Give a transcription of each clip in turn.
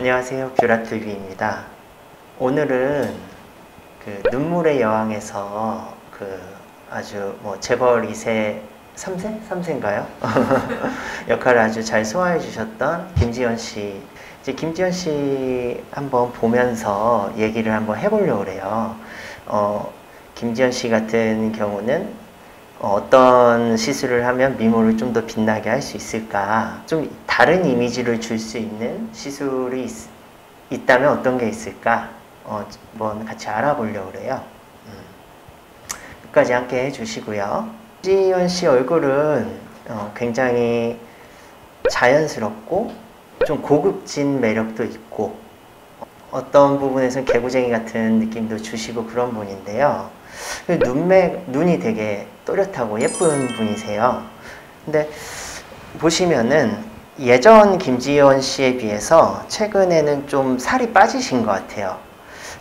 안녕하세요, 뷰라TV입니다. 오늘은 그 눈물의 여왕에서 그 아주 뭐 재벌 2세, 3세? 3세인가요? 역할을 아주 잘 소화해 주셨던 김지연 씨. 이제 김지연 씨 한번 보면서 얘기를 한번 해보려고 그래요. 김지연 씨 같은 경우는 어떤 시술을 하면 미모를 좀 더 빛나게 할 수 있을까? 좀 다른 이미지를 줄 수 있는 시술이 있다면 어떤 게 있을까? 한번 같이 알아보려고 그래요. 끝까지 함께 해주시고요. 김지연 씨 얼굴은 굉장히 자연스럽고 좀 고급진 매력도 있고 어떤 부분에서는 개구쟁이 같은 느낌도 주시고 그런 분인데요. 눈이 되게 또렷하고 예쁜 분이세요. 근데 보시면은 예전 김지연 씨에 비해서 최근에는 좀 살이 빠지신 것 같아요.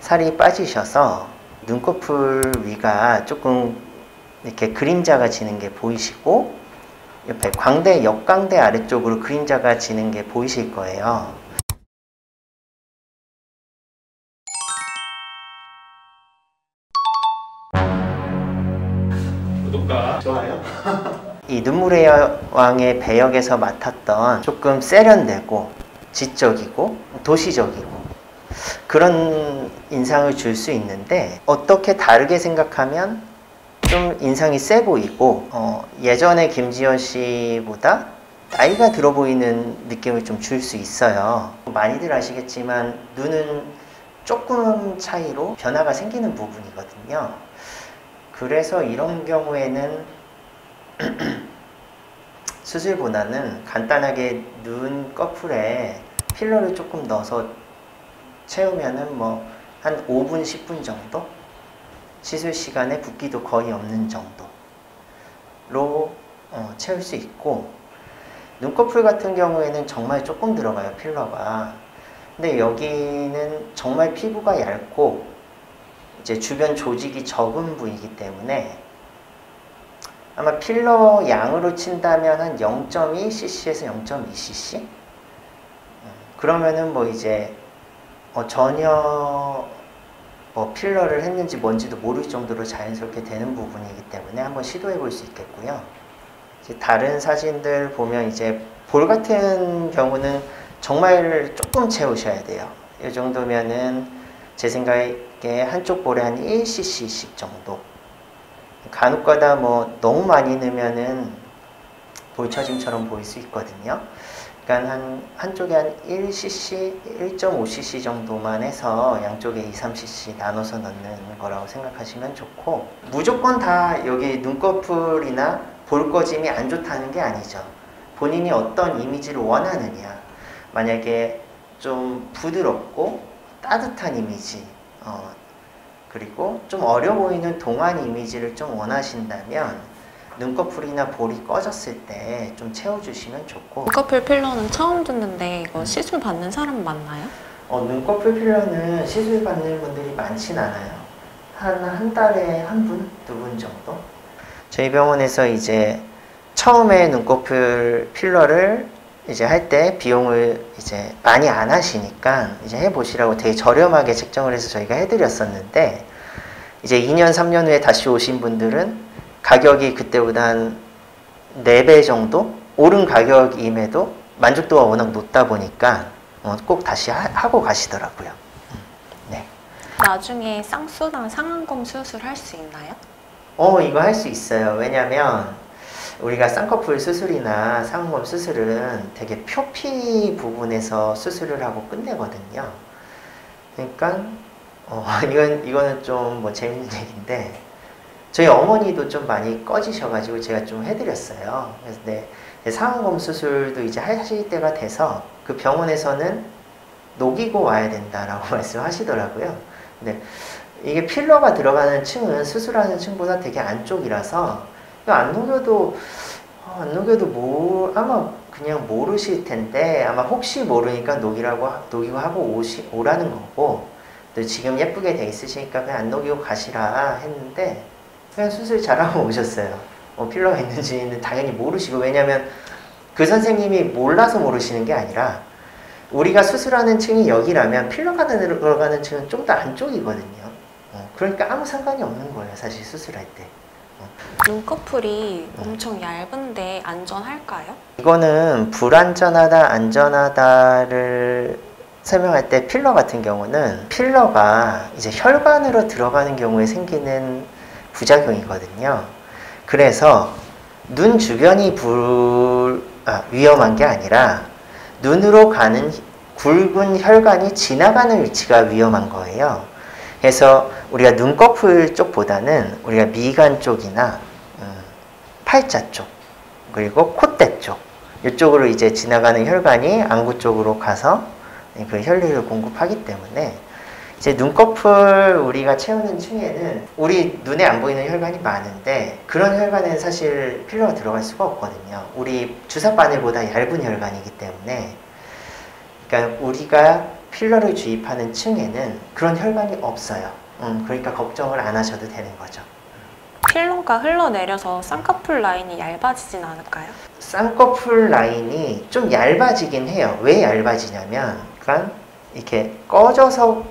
살이 빠지셔서 눈꺼풀 위가 조금 이렇게 그림자가 지는 게 보이시고 옆에 광대, 역광대 아래쪽으로 그림자가 지는 게 보이실 거예요. 구독과 좋아요. 이 눈물의 여왕의 배역에서 맡았던 조금 세련되고 지적이고 도시적이고 그런 인상을 줄 수 있는데 어떻게 다르게 생각하면 좀 인상이 세 보이고 예전의 김지연 씨보다 나이가 들어 보이는 느낌을 좀 줄 수 있어요. 많이들 아시겠지만 눈은 조금 차이로 변화가 생기는 부분이거든요. 그래서 이런 경우에는 수술보다는 간단하게 눈꺼풀에 필러를 조금 넣어서 채우면은 뭐 한 5분, 10분 정도? 시술 시간에 붓기도 거의 없는 정도로 채울 수 있고, 눈꺼풀 같은 경우에는 정말 조금 들어가요, 필러가. 근데 여기는 정말 피부가 얇고 이제 주변 조직이 적은 부위이기 때문에 아마 필러 양으로 친다면 한 0.2cc에서 0.2cc? 그러면은 뭐 이제 전혀 필러를 했는지 뭔지도 모를 정도로 자연스럽게 되는 부분이기 때문에 한번 시도해 볼 수 있겠고요. 이제 다른 사진들 보면 이제 볼 같은 경우는 정말 조금 채우셔야 돼요. 이 정도면은 제 생각에 한쪽 볼에 한 1cc씩 정도. 간혹가다 뭐 너무 많이 넣으면은 볼처짐처럼 보일 수 있거든요. 그러니까 한쪽에 한 1cc, 1.5cc 정도만 해서 양쪽에 2, 3cc 나눠서 넣는 거라고 생각하시면 좋고, 무조건 다 여기 눈꺼풀이나 볼꺼짐이 안 좋다는 게 아니죠. 본인이 어떤 이미지를 원하느냐. 만약에 좀 부드럽고 따뜻한 이미지, 그리고 좀 어려 보이는 동안 이미지를 좀 원하신다면 눈꺼풀이나 볼이 꺼졌을 때 좀 채워주시면 좋고. 눈꺼풀 필러는 처음 듣는데 이거 시술 받는 사람 많나요? 눈꺼풀 필러는 시술 받는 분들이 많진 않아요. 한 달에 한 분, 두 분 정도? 저희 병원에서 이제 처음에 눈꺼풀 필러를 이제 할 때 비용을 이제 많이 안 하시니까 이제 해보시라고 되게 저렴하게 책정을 해서 저희가 해드렸었는데, 이제 2년, 3년 후에 다시 오신 분들은 가격이 그때보다 한 4배 정도 오른 가격임에도 만족도가 워낙 높다 보니까 꼭 다시 하고 가시더라고요. 네. 나중에 쌍수나 상안검 수술 할 수 있나요? 이거 할 수 있어요. 왜냐면 우리가 쌍꺼풀 수술이나 상안검 수술은 되게 표피 부분에서 수술을 하고 끝내거든요. 그러니까 이거는 좀 뭐 재밌는 얘기인데, 저희 어머니도 좀 많이 꺼지셔가지고 제가 좀 해드렸어요. 그래서 상안검 수술도 이제 하실 때가 돼서 그 병원에서는 녹이고 와야 된다라고 말씀하시더라고요. 근데 이게 필러가 들어가는 층은 수술하는 층보다 되게 안쪽이라서 안 녹여도 아마 그냥 모르실 텐데, 아마 혹시 모르니까 녹이고 하고 오라는 거고, 또 지금 예쁘게 돼 있으시니까 그냥 안 녹이고 가시라 했는데 그냥 수술 잘하고 오셨어요. 필러가 있는지는 당연히 모르시고, 왜냐면 그 선생님이 몰라서 모르시는 게 아니라 우리가 수술하는 층이 여기라면 필러가 들어가는 층은 좀 더 안쪽이거든요. 그러니까 아무 상관이 없는 거예요. 사실 수술할 때. 눈꺼풀이 엄청 얇은데 안전할까요? 이거는 불안전하다, 안전하다를 설명할 때 필러 같은 경우는 필러가 이제 혈관으로 들어가는 경우에 생기는 부작용이거든요. 그래서 눈 주변이 위험한 게 아니라 눈으로 가는 굵은 혈관이 지나가는 위치가 위험한 거예요. 그래서 우리가 눈꺼풀 쪽보다는 우리가 미간 쪽이나 팔자 쪽 그리고 콧대 쪽 이쪽으로 이제 지나가는 혈관이 안구 쪽으로 가서 그 혈류를 공급하기 때문에 이제 눈꺼풀 우리가 채우는 층에는 우리 눈에 안 보이는 혈관이 많은데 그런 혈관에는 사실 필러가 들어갈 수가 없거든요. 우리 주사 바늘보다 얇은 혈관이기 때문에 그러니까 우리가 필러를 주입하는 층에는 그런 혈관이 없어요. 그러니까 걱정을 안 하셔도 되는 거죠. 필러가 흘러내려서 쌍꺼풀 라인이 얇아지진 않을까요? 쌍꺼풀 라인이 좀 얇아지긴 해요. 왜 얇아지냐면 그러니까 이렇게 꺼져서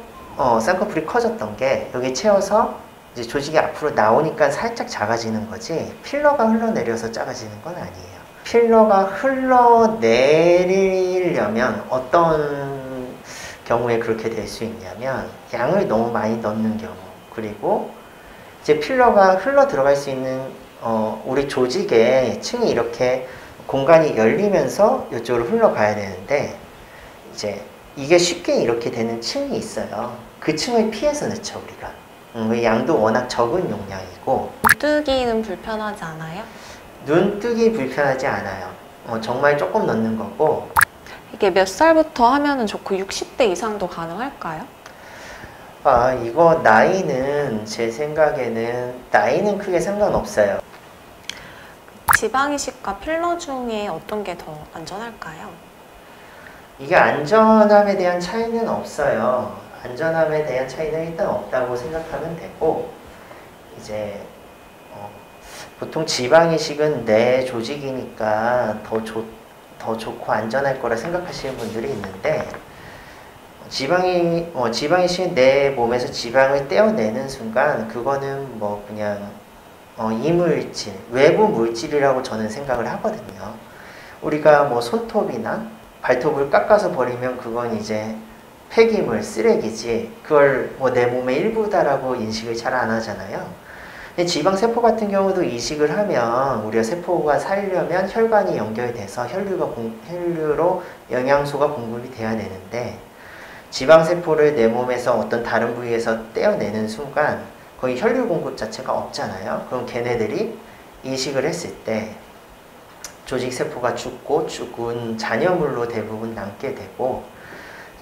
쌍꺼풀이 커졌던 게 여기 채워서 이제 조직이 앞으로 나오니까 살짝 작아지는 거지 필러가 흘러내려서 작아지는 건 아니에요. 필러가 흘러내리려면 어떤 경우에 그렇게 될 수 있냐면 양을 너무 많이 넣는 경우 그리고 이제 필러가 흘러 들어갈 수 있는 우리 조직의 층이 이렇게 공간이 열리면서 이쪽으로 흘러가야 되는데 이제 이게 쉽게 이렇게 되는 층이 있어요. 그 층을 피해서 넣죠 우리가. 양도 워낙 적은 용량이고. 눈뜨기는 불편하지 않아요? 눈뜨기 불편하지 않아요. 정말 조금 넣는 거고. 이게 몇 살부터 하면은 좋고 60대 이상도 가능할까요? 이거 나이는 제 생각에는 나이는 크게 상관없어요. 지방이식과 필러 중에 어떤 게 더 안전할까요? 이게 안전함에 대한 차이는 없어요. 안전함에 대한 차이는 일단 없다고 생각하면 되고 이제 보통 지방이식은 내 조직이니까 더 좋고 안전할 거라 생각하시는 분들이 있는데 지방이식은 내 몸에서 지방을 떼어내는 순간 그거는 뭐 그냥 이물질, 외부 물질이라고 저는 생각을 하거든요. 우리가 뭐 손톱이나 발톱을 깎아서 버리면 그건 이제 폐기물, 쓰레기지 그걸 뭐 내 몸의 일부다라고 인식을 잘 안 하잖아요. 근데 지방세포 같은 경우도 이식을 하면 우리가 세포가 살려면 혈관이 연결돼서 혈류로 영양소가 공급이 돼야 되는데 지방세포를 내 몸에서 어떤 다른 부위에서 떼어내는 순간 거의 혈류 공급 자체가 없잖아요. 그럼 걔네들이 이식을 했을 때 조직세포가 죽고 죽은 잔여물로 대부분 남게 되고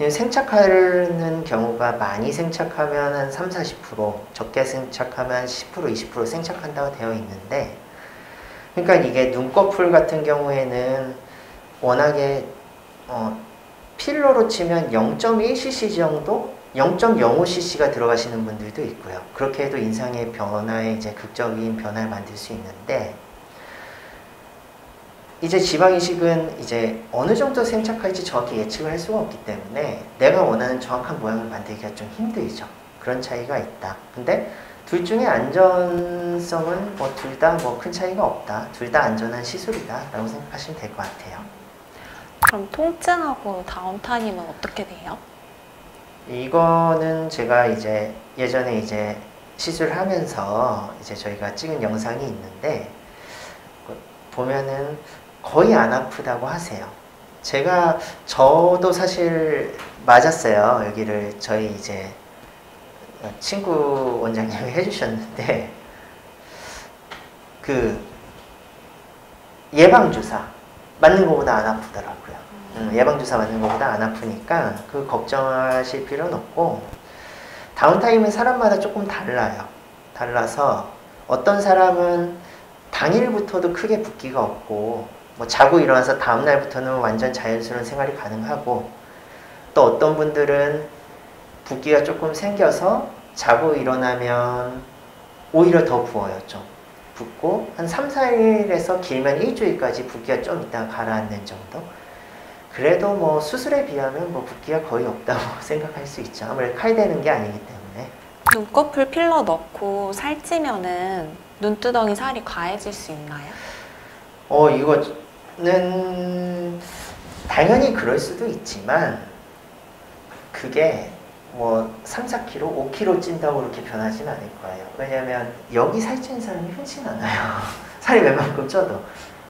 생착하는 경우가 많이 생착하면 한 30-40%, 적게 생착하면 10%, 20% 생착한다고 되어 있는데 그러니까 이게 눈꺼풀 같은 경우에는 워낙에 필러로 치면 0.1cc 정도? 0.05cc가 들어가시는 분들도 있고요. 그렇게 해도 인상의 변화에 이제 극적인 변화를 만들 수 있는데 이제 지방이식은 이제 어느 정도 생착할지 정확히 예측을 할 수가 없기 때문에 내가 원하는 정확한 모양을 만들기가 좀 힘들죠. 그런 차이가 있다. 근데 둘 중에 안전성은 뭐 둘 다 뭐 큰 차이가 없다. 둘 다 안전한 시술이다 라고 생각하시면 될 것 같아요. 그럼 통증하고 다운타임은 어떻게 돼요? 이거는 제가 이제 예전에 이제 시술하면서 이제 저희가 찍은 영상이 있는데 보면은 거의 안 아프다고 하세요. 저도 사실 맞았어요. 여기를 저희 이제 친구 원장님이 해주셨는데 그 예방주사 맞는 것보다 안 아프더라고요. 예방주사 맞는 것보다 안 아프니까 그 걱정하실 필요는 없고 다운타임은 사람마다 조금 달라서 어떤 사람은 당일부터도 크게 붓기가 없고 뭐 자고 일어나서 다음날부터는 완전 자연스러운 생활이 가능하고 또 어떤 분들은 붓기가 조금 생겨서 자고 일어나면 오히려 더 부어요. 좀 붓고 한 3-4일에서 길면 일주일까지 붓기가 좀 있다가 가라앉는 정도. 그래도 뭐 수술에 비하면 뭐 붓기가 거의 없다고 생각할 수 있죠. 아무래도 칼 대는 게 아니기 때문에. 눈꺼풀 필러 넣고 살찌면은 눈두덩이 살이 과해질 수 있나요? 이거는 당연히 그럴 수도 있지만 그게 뭐 3, 4kg, 5kg 찐다고 그렇게 변하진 않을 거예요. 왜냐면 여기 살찌는 사람이 흔치 않아요. 살이 웬만큼 쪄도.